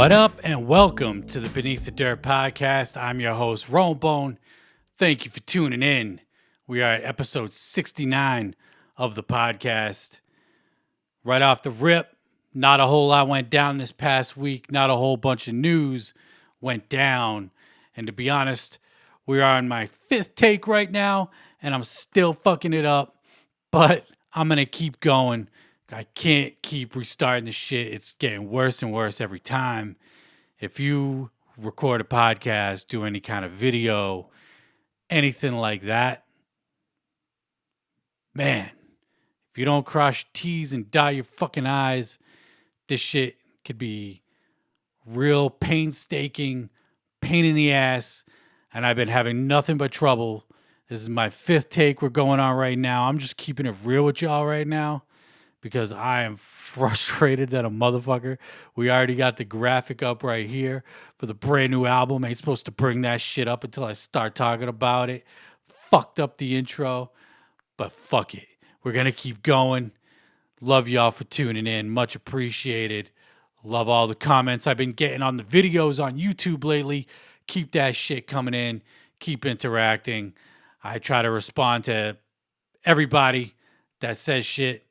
What up, and welcome to the Beneath the Dirt podcast. I'm your host, Bone. Thank you for tuning in. We are at episode 69 of the podcast. Right off the rip, not a whole lot went down this past week. Not a whole bunch of news went down. And to be honest, we are on my fifth take right now, and I'm still fucking it up. But I'm going to keep going. I can't keep restarting the shit. It's getting worse and worse every time. If you record a podcast, do any kind of video, anything like that, man, if you don't cross your T's and dot your fucking I's, this shit could be real painstaking, pain in the ass, and I've been having nothing but trouble. This is my fifth take we're going on right now. I'm just keeping it real with y'all right now because I am frustrated that a motherfucker. We already got the graphic up right here for the brand new album. Ain't supposed to bring that shit up until I start talking about it. Fucked up the intro, but fuck it. We're going to keep going. Love y'all for tuning in. Much appreciated. Love all the comments I've been getting on the videos on YouTube lately. Keep that shit coming in. Keep interacting. I try to respond to everybody that says shit.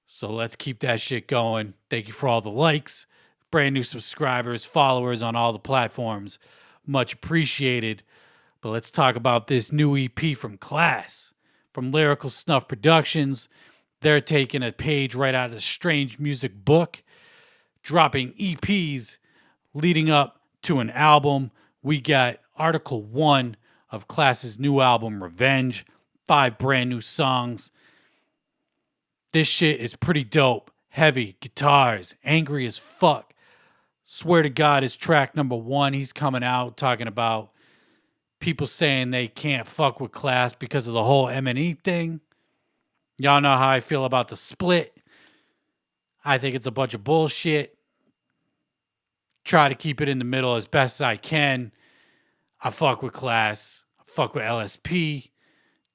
So let's keep that shit going. Thank you for all the likes, brand new subscribers, followers on all the platforms. Much appreciated. But let's talk about this new EP from ClaAs, from Lyrical Snuff Productions. They're taking a page right out of the Strange Music book, dropping EPs leading up to an album. We got Article 1 of ClaAs' new album, Revenge. 5 brand new songs. This shit is pretty dope. Heavy guitars, angry as fuck. Swear to God, is track number 1. He's coming out talking about people saying they can't fuck with ClaAs because of the whole M&E thing. Y'all know how I feel about the split. I think it's a bunch of bullshit. Try to keep it in the middle as best as I can. I fuck with ClaAs. I fuck with LSP.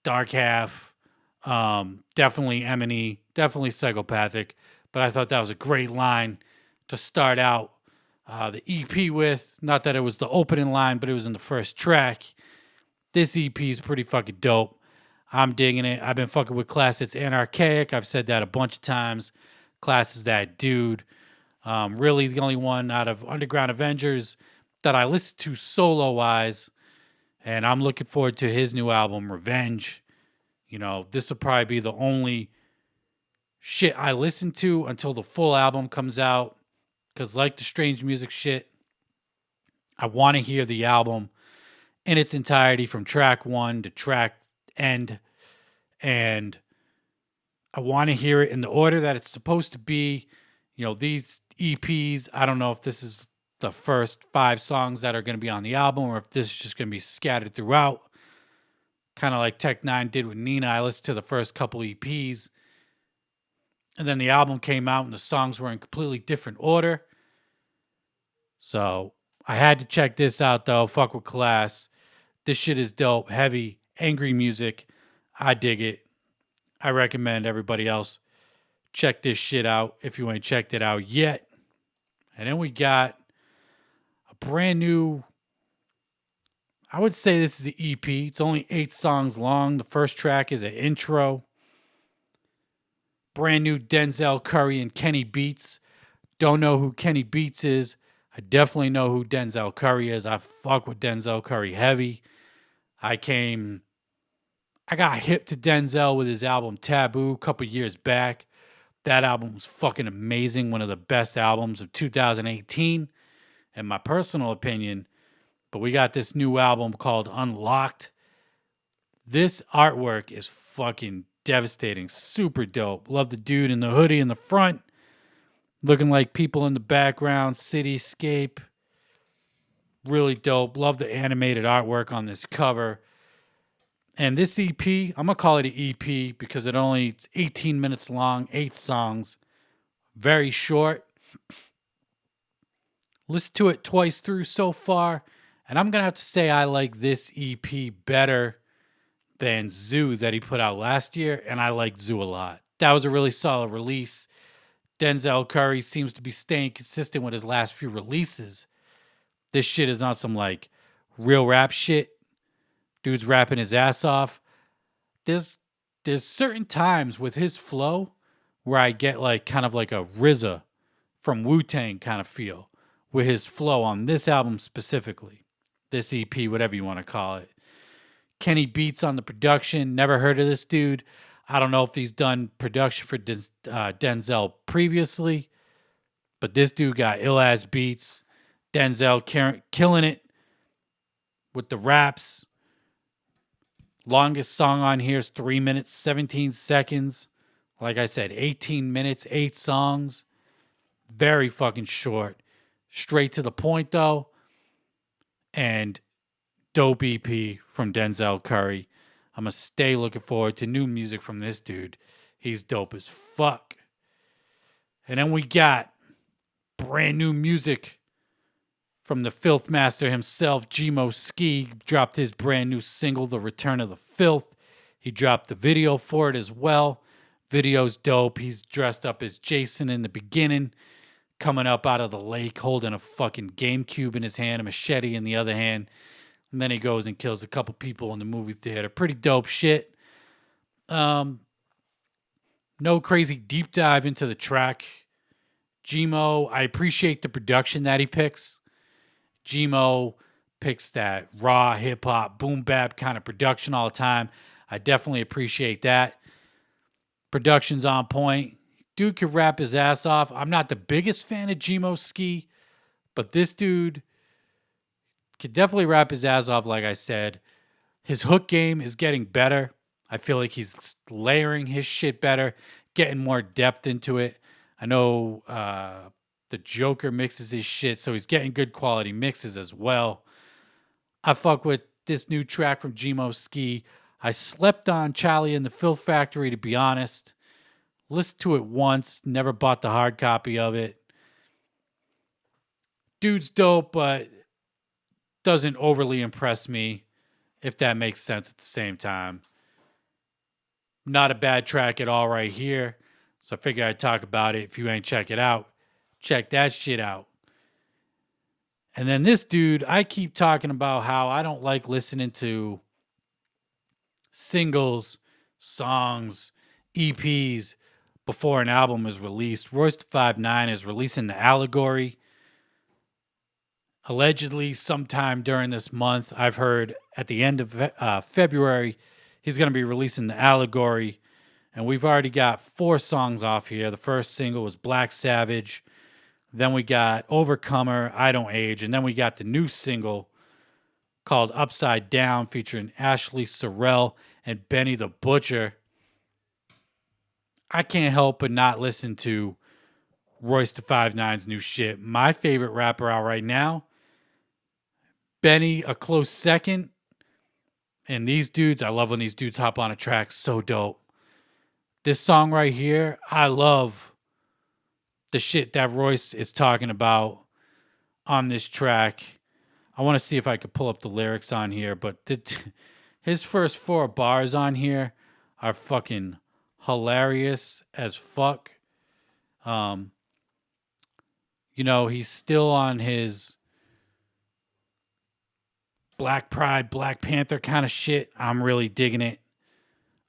Dark Half. Definitely M&E. Definitely Psychopathic. But I thought that was a great line to start out the EP with. Not that it was the opening line, but it was in the first track. This EP is pretty fucking dope. I'm digging it. I've been fucking with ClaAs. It's anarchaic. I've said that a bunch of times. ClaAs is that dude. Really the only one out of Underground Avengers that I listen to solo-wise. And I'm looking forward to his new album, Revenge. You know, this will probably be the only shit I listen to until the full album comes out. Because like the Strange Music shit, I want to hear the album in its entirety from track 1 to track end. And I want to hear it in the order that it's supposed to be. You know, these EPs, I don't know if this is the first 5 songs that are going to be on the album or if this is just going to be scattered throughout. Kind of like Tech 9 did with Nina. I listened to the first couple EPs. And then the album came out and the songs were in completely different order. So I had to check this out though. Fuck with ClaAs. This shit is dope. Heavy, angry music. I dig it. I recommend everybody else check this shit out if you ain't checked it out yet. And then we got a brand new, I would say this is an EP. It's only 8 songs long. The first track is an intro. Brand new Denzel Curry and Kenny Beats. Don't know who Kenny Beats is. I definitely know who Denzel Curry is. I fuck with Denzel Curry heavy. I got hip to Denzel with his album Taboo a couple years back. That album was fucking amazing. One of the best albums of 2018, in my personal opinion. But we got this new album called Unlocked. This artwork is fucking devastating. Super dope. Love the dude in the hoodie in the front. Looking like people in the background. Cityscape. Really dope. Love the animated artwork on this cover. And this EP, I'm going to call it an EP because it's 18 minutes long, 8 songs. Very short. Listened to it twice through so far. And I'm going to have to say I like this EP better than Zoo that he put out last year. And I liked Zoo a lot. That was a really solid release. Denzel Curry seems to be staying consistent with his last few releases. This shit is not some like real rap shit. Dude's rapping his ass off. There's there's certain times with his flow where I get like kind of like a RZA from Wu-Tang kind of feel with his flow on this album specifically. This EP, whatever you want to call it. Kenny Beats on the production. Never heard of this dude. I don't know if he's done production for Denzel previously, but this dude got ill ass beats. Denzel killing it with the raps. Longest song on here is 3 minutes, 17 seconds. Like I said, 18 minutes, 8 songs. Very fucking short. Straight to the point, though. And dope EP from Denzel Curry. I'm going to stay looking forward to new music from this dude. He's dope as fuck. And then we got brand new music from the Filth Master himself, Gmo Ski. Dropped his brand new single, The Return of the Filth. He dropped the video for it as well. Video's dope. He's dressed up as Jason in the beginning, coming up out of the lake, holding a fucking GameCube in his hand, a machete in the other hand. And then he goes and kills a couple people in the movie theater. Pretty dope shit. No crazy deep dive into the track. Gmo, I appreciate the production that he picks. Gmo picks that raw hip-hop, boom-bap kind of production all the time. I definitely appreciate that. Production's on point. Dude could rap his ass off. I'm not the biggest fan of Gmo Ski, but this dude could definitely rap his ass off, like I said. His hook game is getting better. I feel like he's layering his shit better, getting more depth into it. I know the Joker mixes his shit, so he's getting good quality mixes as well. I fuck with this new track from Gmo Ski. I slept on Charlie and the Filth Factory, to be honest. Listened to it once, never bought the hard copy of it. Dude's dope, but doesn't overly impress me, if that makes sense at the same time. Not a bad track at all right here. So I figure I'd talk about it. If you ain't check it out, check that shit out. And then this dude, I keep talking about how I don't like listening to singles, songs, EPs before an album is released. Royce da 5'9" is releasing The Allegory. Allegedly, sometime during this month, I've heard at the end of February, he's going to be releasing The Allegory. And we've already got 4 songs off here. The first single was Black Savage. Then we got Overcomer, I Don't Age. And then we got the new single called Upside Down featuring Ashley Sorrell and Benny the Butcher. I can't help but not listen to Royce da 5'9's new shit. My favorite rapper out right now, Benny, a close second. And these dudes, I love when these dudes hop on a track. So dope. This song right here, I love the shit that Royce is talking about on this track. I want to see if I could pull up the lyrics on here, but his first 4 bars on here are fucking hilarious as fuck. You know, he's still on his Black Pride, Black Panther kind of shit. I'm really digging it.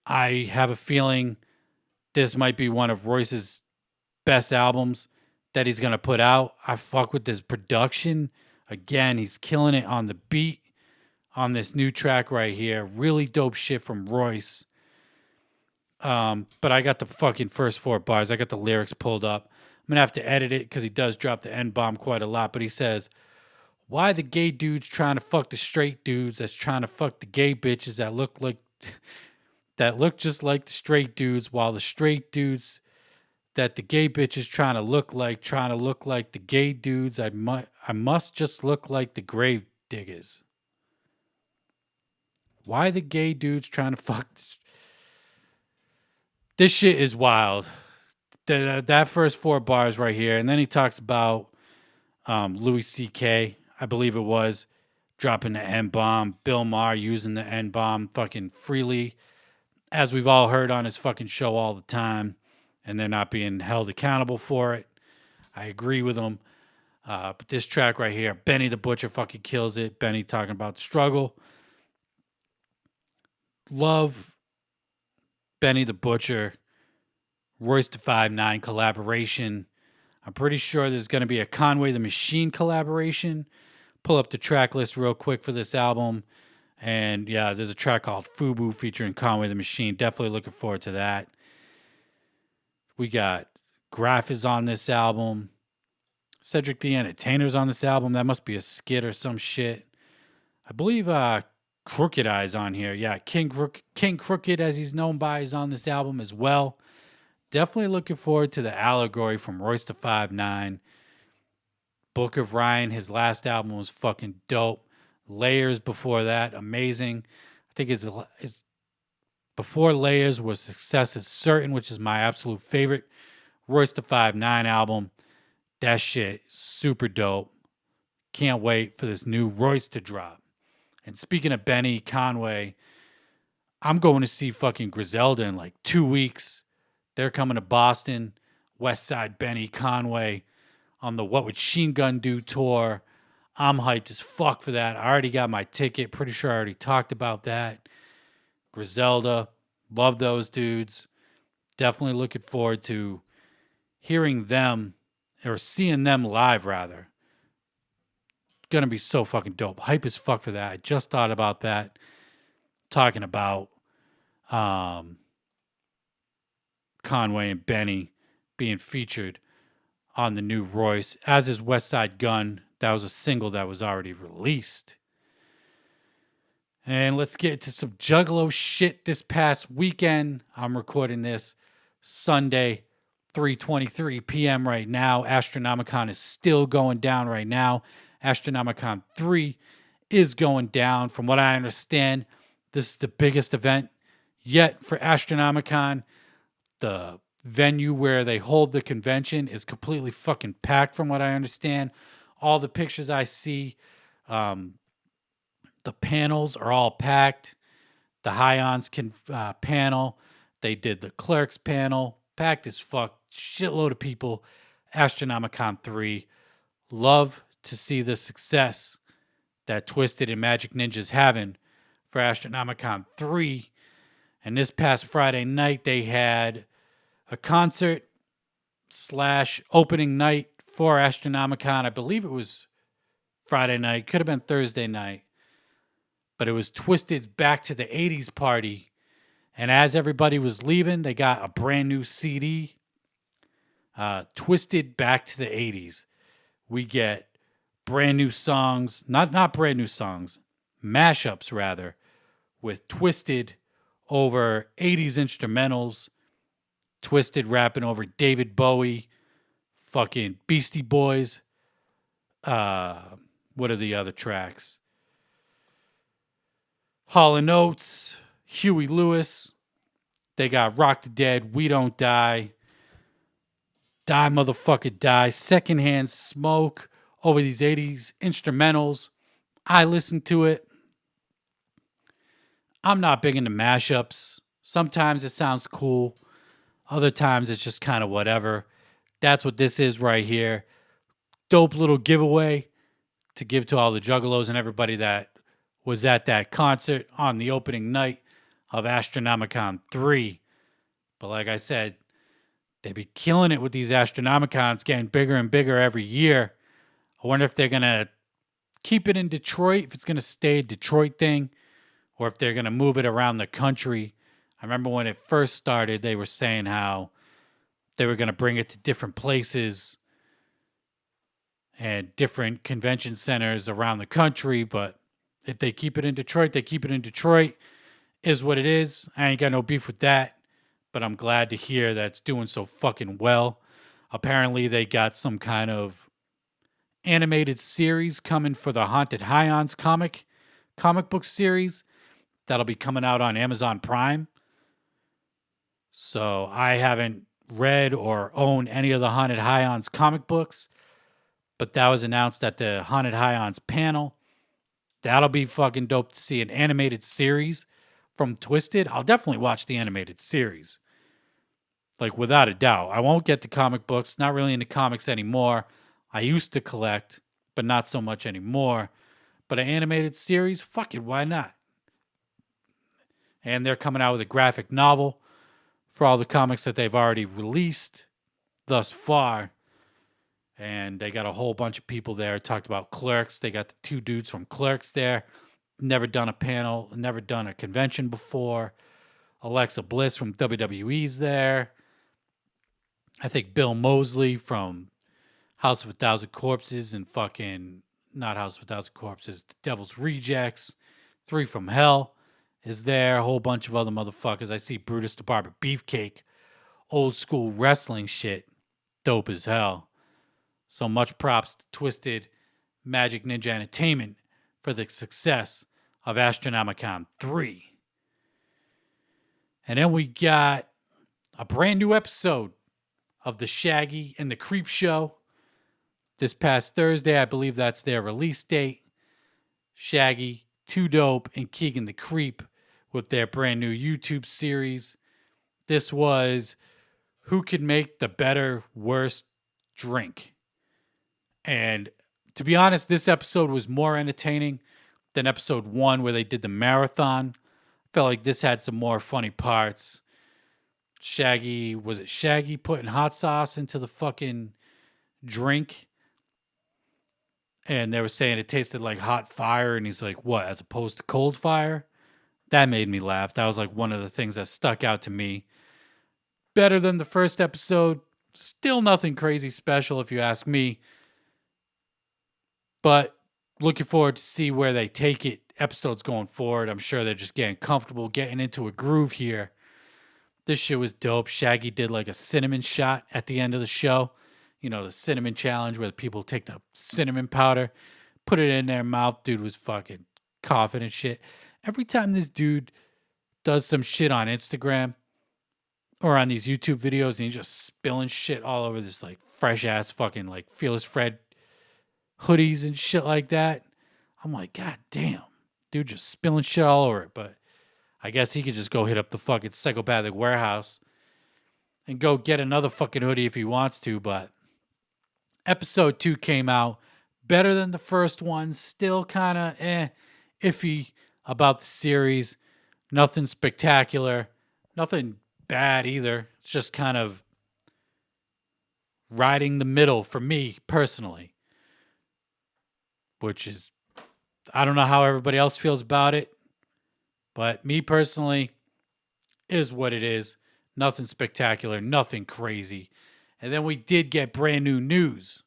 I have a feeling this might be one of Royce's best albums that he's going to put out. I fuck with this production. Again, he's killing it on the beat on this new track right here. Really dope shit from Royce. But I got the fucking first 4 bars. I got the lyrics pulled up. I'm going to have to edit it because he does drop the N-bomb quite a lot. But he says, why the gay dudes trying to fuck the straight dudes that's trying to fuck the gay bitches that look like that look just like the straight dudes, while the straight dudes that the gay bitches trying to look like the gay dudes. I must just look like the grave diggers. Why the gay dudes trying to fuck? This shit is wild. That first 4 bars right here, and then he talks about Louis C.K. I believe it was dropping the N-bomb. Bill Maher using the N-bomb fucking freely, as we've all heard on his fucking show all the time. and they're not being held accountable for it. I agree with them. But this track right here, Benny the Butcher fucking kills it. Benny talking about the struggle. Love Benny the Butcher, Royce da 5'9" collaboration. I'm pretty sure there's going to be a Conway the Machine collaboration. Pull up the track list real quick for this album. And yeah, there's a track called Fubu featuring Conway the Machine. Definitely looking forward to that. We got Graph is on this album. Cedric the Entertainer's on this album. That must be a skit or some shit. I believe Crooked Eye's on here. Yeah, King Crooked, as he's known by, is on this album as well. Definitely looking forward to the Allegory from Royce da 5'9". Book of Ryan, his last album was fucking dope. Layers before that, amazing. I think his before Layers was Success is Certain, which is my absolute favorite Royce da 5'9" album. That shit, super dope. Can't wait for this new Royce to drop. And speaking of Benny, Conway, I'm going to see fucking Griselda in like 2 weeks. They're coming to Boston. West Side Benny, Conway on the What Would Sheen Gun Do tour. I'm hyped as fuck for that. I already got my ticket. Pretty sure I already talked about that. Griselda, love those dudes. Definitely looking forward to hearing them or seeing them live, rather. Gonna be so fucking dope. Hype as fuck for that. I just thought about that. Talking about Conway and Benny being featured on the new Royce, as is West Side Gun. That was a single that was already released. And let's get to some Juggalo shit this past weekend. I'm recording this Sunday, 3:23 p.m. right now. Astronomicon is still going down right now. Astronomicon 3 is going down. From what I understand, this is the biggest event yet for Astronomicon. The venue where they hold the convention is completely fucking packed, from what I understand. All the pictures I see, the panels are all packed. The Hions panel, they did the Clerks panel, packed as fuck, shitload of people. Astronomicon 3, love to see the success that Twiztid and Majik Ninja's having for Astronomicon 3. And this past Friday night, they had a concert / opening night for Astronomicon. I believe it was Friday night, could have been Thursday night. But it was Twiztid's Back to the 80s party. And as everybody was leaving, they got a brand new CD. Twiztid Back to the 80s. We get brand new songs, not brand new songs, mashups rather, with Twiztid over 80s instrumentals. Twiztid rapping over David Bowie, fucking Beastie Boys. What are the other tracks? Hall & Oates, Huey Lewis. They got Rock the Dead, We Don't Die, Die Motherfucker Die, Secondhand Smoke over these 80s instrumentals. I listen to it. I'm not big into mashups. Sometimes it sounds cool. Other times it's just kind of whatever. That's what this is right here. Dope little giveaway to give to all the juggalos and everybody that was at that concert on the opening night of Astronomicon 3. But like I said, they be killing it with these Astronomicons, getting bigger and bigger every year. I wonder if they're going to keep it in Detroit, if it's going to stay a Detroit thing, or if they're going to move it around the country. I remember when it first started, they were saying how they were going to bring it to different places and different convention centers around the country. But if they keep it in Detroit, they keep it in Detroit. Is what it is. I ain't got no beef with that. But I'm glad to hear that it's doing so fucking well. Apparently, they got some kind of animated series coming for the Haunted Hions comic book series that'll be coming out on Amazon Prime. So I haven't read or owned any of the Haunted Hions comic books, but that was announced at the Haunted Hions panel. That'll be fucking dope to see an animated series from Twiztid. I'll definitely watch the animated series. Like, without a doubt. I won't get the comic books. Not really into comics anymore. I used to collect, but not so much anymore. But an animated series, fuck it, why not? And they're coming out with a graphic novel for all the comics that they've already released thus far. And they got a whole bunch of people there. Talked about Clerks. They got the two dudes from Clerks there. Never done a panel, never done a convention before. Alexa Bliss from WWE's there. I think Bill Moseley from House of a Thousand Corpses and fucking, not House of a Thousand Corpses, The Devil's Rejects. Three from Hell is there. A whole bunch of other motherfuckers. I see Brutus the Barber Beefcake. Old school wrestling shit. Dope as hell. So much props to Twiztid, Majik Ninja Entertainment for the success of Astronomicon 3. And then we got a brand new episode of the Shaggy In The Creep show. This past Thursday, I believe that's their release date. Shaggy, Too Dope, and Keegan the Creep with their brand new YouTube series. This was who could make the better, worst drink. And to be honest, this episode was more entertaining than episode 1 where they did the marathon. I felt like this had some more funny parts. Shaggy putting hot sauce into the fucking drink? And they were saying it tasted like hot fire. And he's like, what, as opposed to cold fire? That made me laugh. That was like one of the things that stuck out to me. Better than the first episode. Still nothing crazy special if you ask me. But looking forward to see where they take it. Episodes going forward. I'm sure they're just getting comfortable, getting into a groove here. This shit was dope. Shaggy did like a cinnamon shot at the end of the show. You know, the cinnamon challenge where people take the cinnamon powder, put it in their mouth. Dude was fucking coughing and shit. Every time this dude does some shit on Instagram or on these YouTube videos and he's just spilling shit all over this like fresh ass fucking like Fearless Fred hoodies and shit like that. I'm like, God damn. Dude just spilling shit all over it. But I guess he could just go hit up the fucking Psychopathic Warehouse and go get another fucking hoodie if he wants to. But episode 2 came out better than the first one. Still kind of iffy about the series. Nothing spectacular. Nothing bad either. It's just kind of riding the middle for me personally. Which is, I don't know how everybody else feels about it. But me personally, is what it is. Nothing spectacular, nothing crazy. And then we did get brand new news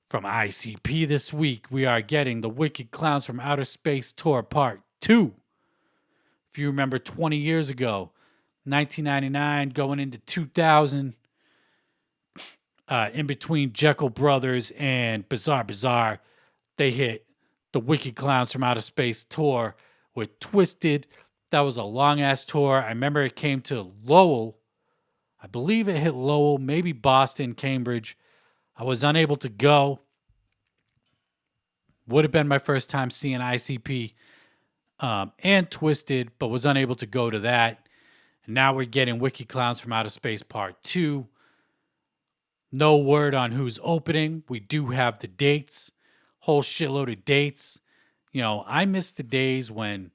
from ICP this week. We are getting the Wicked Clowns from Outer Space Tour Part 2. If you remember 20 years ago, 1999 going into 2000, in between Jekyll Brothers and Bizarre Bizarre, they hit the Wicked Clowns from Outer Space Tour with Twiztid. That was a long-ass tour. I remember it came to Lowell. I believe it hit Lowell, maybe Boston, Cambridge. I was unable to go. Would have been my first time seeing ICP and Twiztid, but was unable to go to that. And now we're getting Wicked Clowns from Outer Space Part 2. No word on who's opening. We do have the dates. Whole shitload of dates. You know, I miss the days when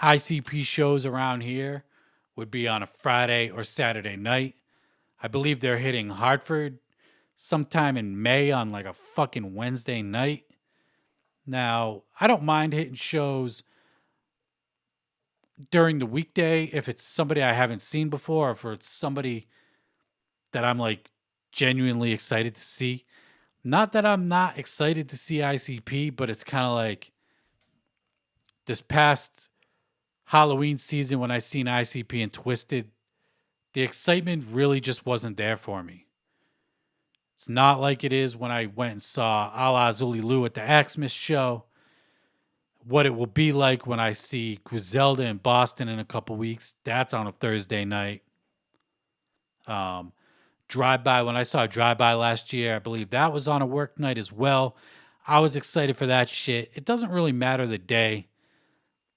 ICP shows around here would be on a Friday or Saturday night. I believe they're hitting Hartford sometime in May on like a fucking Wednesday night. Now, I don't mind hitting shows during the weekday if it's somebody I haven't seen before or if it's somebody that I'm like genuinely excited to see. Not that I'm not excited to see ICP, but it's kind of like this past Halloween season when I seen ICP and Twiztid, the excitement really just wasn't there for me. It's not like it is when I went and saw A La Zuli Lou at the Axmas show. What it will be like when I see Griselda in Boston in a couple weeks. That's on a Thursday night. Drive-By, when I saw Drive-By last year, I believe that was on a work night as well. I was excited for that shit. It doesn't really matter the day,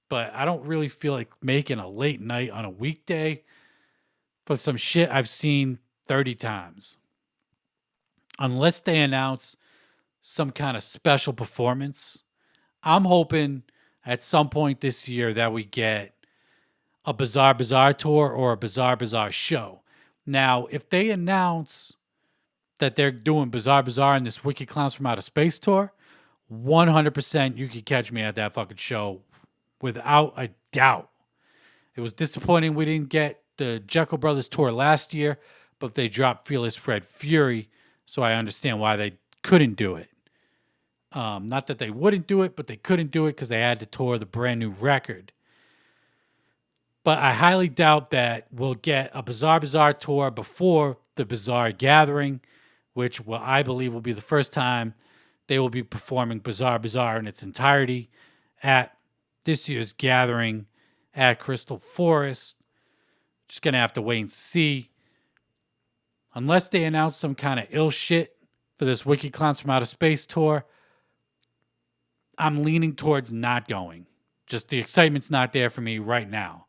but I don't really feel like making a late night on a weekday for some shit I've seen 30 times. Unless they announce some kind of special performance, I'm hoping at some point this year that we get a Bizarre Bizarre tour or a Bizarre Bizarre show. Now, if they announce that they're doing Bizarre Bizarre and this Wicked Clowns from Outer Space tour, 100% you could catch me at that fucking show without a doubt. It was disappointing we didn't get the Jekyll Brothers tour last year, but they dropped Fearless Fred Fury, so I understand why they couldn't do it. Not that they wouldn't do it, but they couldn't do it because they had to tour the brand new record. But I highly doubt that we'll get a Bizarre Bizarre tour before the Bizarre Gathering, which I believe will be the first time they will be performing Bizarre Bizarre in its entirety at this year's gathering at Crystal Forest. Just going to have to wait and see. Unless they announce some kind of ill shit for this Wicked Clowns from Outer Space tour, I'm leaning towards not going. Just the excitement's not there for me right now.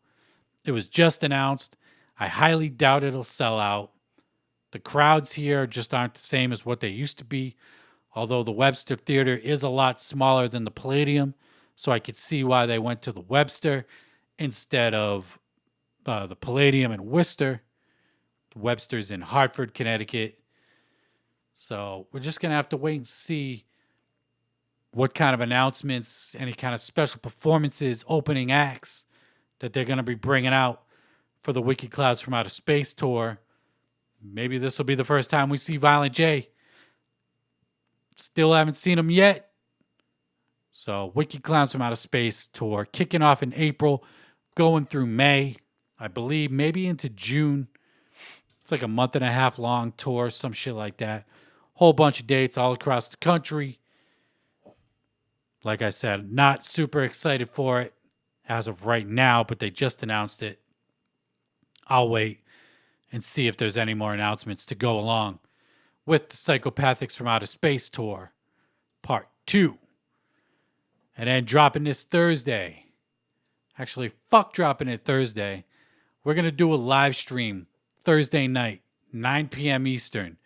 It was just announced. I highly doubt it'll sell out. The crowds here just aren't the same as what they used to be, although the Webster Theater is a lot smaller than the Palladium, so I could see why they went to the Webster instead of the Palladium in Worcester. The Webster's in Hartford, Connecticut. So we're just going to have to wait and see what kind of announcements, any kind of special performances, opening acts that they're going to be bringing out for the Wicked Clouds from Outer Space tour. Maybe this will be the first time we see Violent J. Still haven't seen him yet. So Wicked Clowns from Outer Space tour kicking off in April, going through May, I believe, maybe into June. It's like a month and a half long tour, some shit like that. Whole bunch of dates all across the country. Like I said, not super excited for it as of right now, but they just announced it. I'll wait and see if there's any more announcements to go along with the Psychopathics from Outer Space tour, part 2. And then dropping this Thursday. Actually, fuck dropping it Thursday. We're going to do a live stream Thursday night, 9 p.m. Eastern.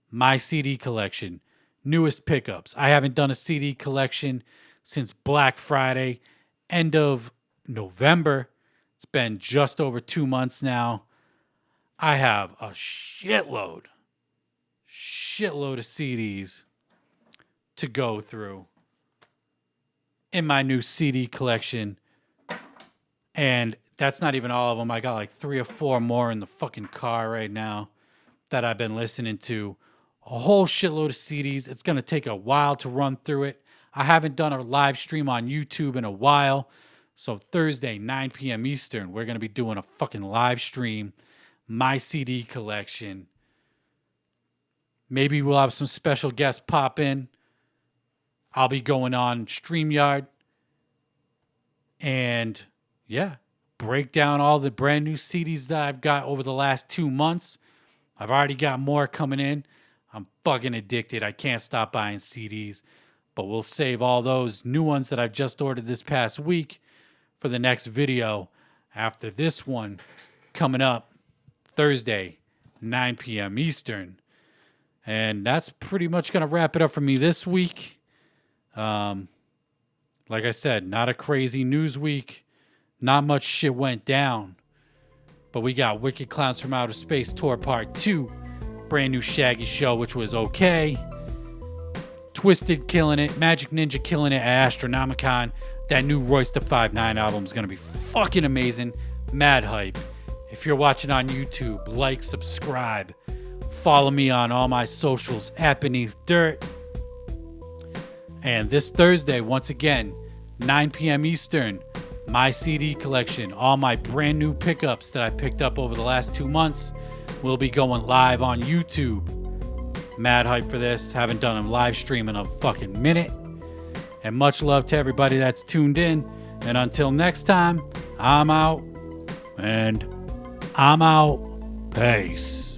My CD collection, newest pickups. I haven't done a CD collection since Black Friday, end of November. It's been just over 2 months now. I have a shitload of CDs to go through in my new CD collection. And that's not even all of them. I got like 3 or 4 more in the fucking car right now that I've been listening to. A whole shitload of CDs. It's going to take a while to run through it. I haven't done a live stream on YouTube in a while. So Thursday, 9 p.m. Eastern, we're going to be doing a fucking live stream. My CD collection. Maybe we'll have some special guests pop in. I'll be going on StreamYard. And yeah, break down all the brand new CDs that I've got over the last 2 months. I've already got more coming in. I'm fucking addicted. I can't stop buying CDs. But we'll save all those new ones that I've just ordered this past week for the next video after this one coming up Thursday, 9 p.m. Eastern. And that's pretty much going to wrap it up for me this week. Like I said, not a crazy news week. Not much shit went down. But we got Wicked Clowns from Outer Space Tour Part 2. Brand new Shaggy show, which was okay. Twiztid killing it. Majik Ninja killing it at Astronomicon. That new Royce the 5'9" album is going to be fucking amazing. Mad hype. If you're watching on YouTube, like, subscribe. Follow me on all my socials at Beneath Dirt. And this Thursday, once again, 9 p.m. Eastern, my CD collection, all my brand new pickups that I picked up over the last 2 months will be going live on YouTube. Mad hype for this. Haven't done a live stream in a fucking minute. And much love to everybody that's tuned in. And until next time, I'm out. And I'm out. Peace.